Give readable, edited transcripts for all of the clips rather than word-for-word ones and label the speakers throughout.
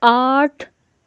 Speaker 1: 8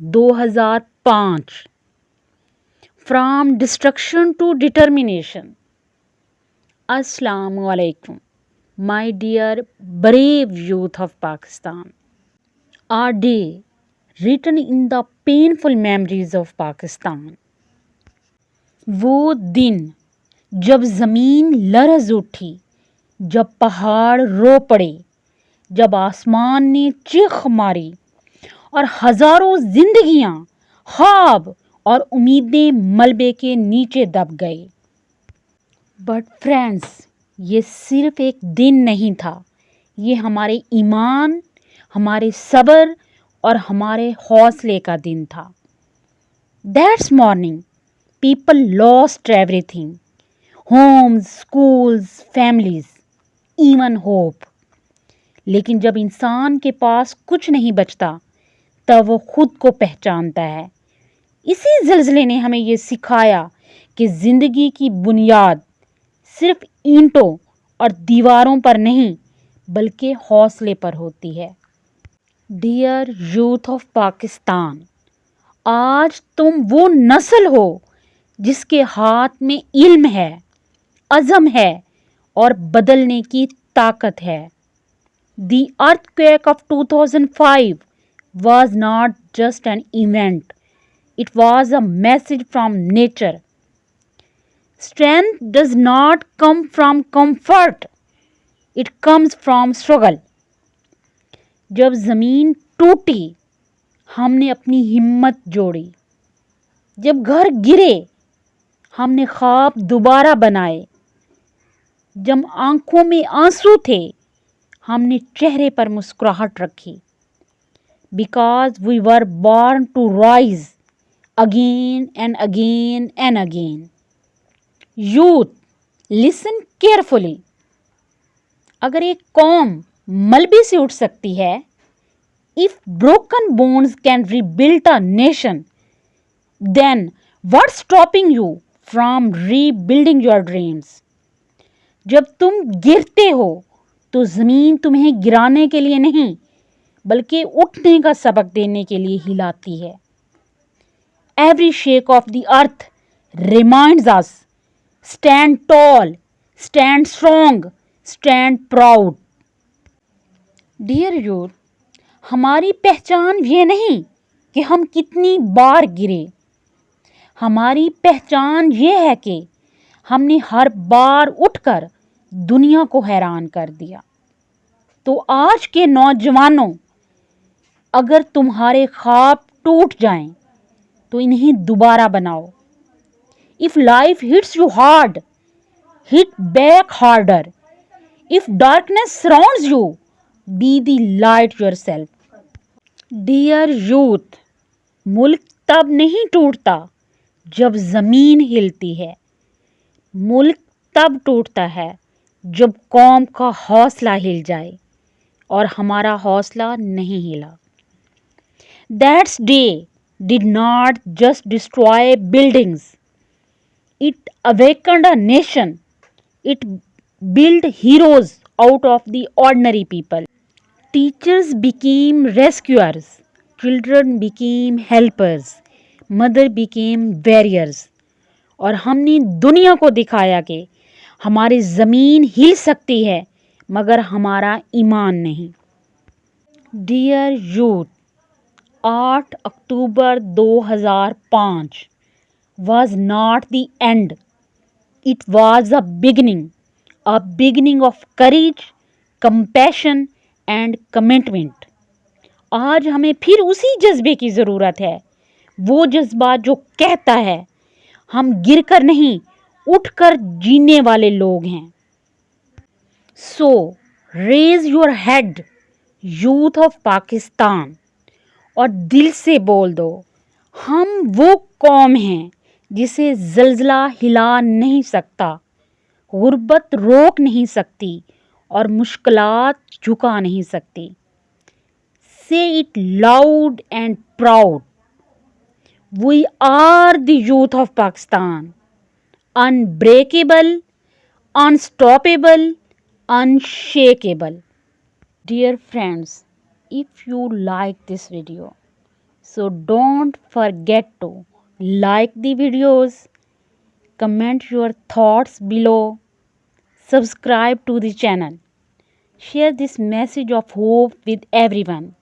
Speaker 1: 2005 From Destruction to Determination. Assalamu alaikum, my dear brave youth of Pakistan. A day written in the painful memories of Pakistan. وہ دن جب زمین لرز اٹھی، جب پہاڑ رو پڑے، جب آسمان نے چیخ ماری اور ہزاروں زندگیاں، خواب اور امیدیں ملبے کے نیچے دب گئے. بٹ فرینڈس، یہ صرف ایک دن نہیں تھا، یہ ہمارے ایمان، ہمارے صبر اور ہمارے حوصلے کا دن تھا. That's morning people last every thing, homes, schools, families, even hope. لیکن جب انسان کے پاس کچھ نہیں بچتا تب وہ خود کو پہچانتا ہے. اسی زلزلے نے ہمیں یہ سکھایا کہ زندگی کی بنیاد صرف اینٹوں اور دیواروں پر نہیں بلکہ حوصلے پر ہوتی ہے. ڈیئر یوتھ آف پاکستان، آج تم وہ نسل ہو جس کے ہاتھ میں علم ہے، عزم ہے اور بدلنے کی طاقت ہے. The earthquake of 2005 was not just an event. It was a message from nature. Strength does not come from comfort. It comes from struggle. جب زمین ٹوٹی، ہم نے اپنی ہمت جوڑی. جب گھر گرے، ہم نے خواب دوبارہ بنائے. جب آنکھوں میں آنسو تھے، ہم نے چہرے پر مسکراہٹ رکھی. Because we were born to rise again and again and again. Youth, listen carefully. اگر ایک قوم ملبے سے اٹھ سکتی ہے، if broken bones can rebuild a nation, then what's stopping you from rebuilding your dreams? جب تم گرتے ہو تو زمین تمہیں گرانے کے لیے نہیں بلکہ اٹھنے کا سبق دینے کے لیے ہلاتی ہے. Every shake of the earth reminds us, stand tall, stand strong, stand proud. Dear youth, ہماری پہچان یہ نہیں کہ ہم کتنی بار گرے. ہماری پہچان یہ ہے کہ ہم نے ہر بار اٹھ کر دنیا کو حیران کر دیا. تو آج کے نوجوانوں، اگر تمہارے خواب ٹوٹ جائیں تو انہیں دوبارہ بناؤ. If life hits you hard, hit back harder. If darkness surrounds you, be the light yourself. Dear youth, ملک تب نہیں ٹوٹتا جب زمین ہلتی ہے. ملک تب ٹوٹتا ہے جب قوم کا حوصلہ ہل جائے، اور ہمارا حوصلہ نہیں ہلا. That day did not just destroy buildings. It awakened a nation. It built heroes out of the ordinary people. Teachers became rescuers. Children became helpers. Mother became warriors. اور ہم نے دنیا کو دکھایا کہ ہماری زمین ہل سکتی ہے مگر ہمارا ایمان نہیں. Dear youth, 8 October 2005 was not the end. It was a beginning of courage, compassion and commitment. آج ہمیں پھر اسی جذبے کی ضرورت ہے، وہ جذبہ جو کہتا ہے ہم گر کر نہیں اٹھ کر جینے والے لوگ ہیں. So, raise your head, youth of Pakistan, اور دل سے بول دو، ہم وہ قوم ہیں جسے زلزلہ ہلا نہیں سکتا، غربت روک نہیں سکتی اور مشکلات جھکا نہیں سکتی. Say it loud and proud. We are the youth of Pakistan. Unbreakable, unstoppable, unshakable. Dear friends, if you like this video. So don't forget to like the videos, comment your thoughts below, subscribe to the channel. Share this message of hope with everyone.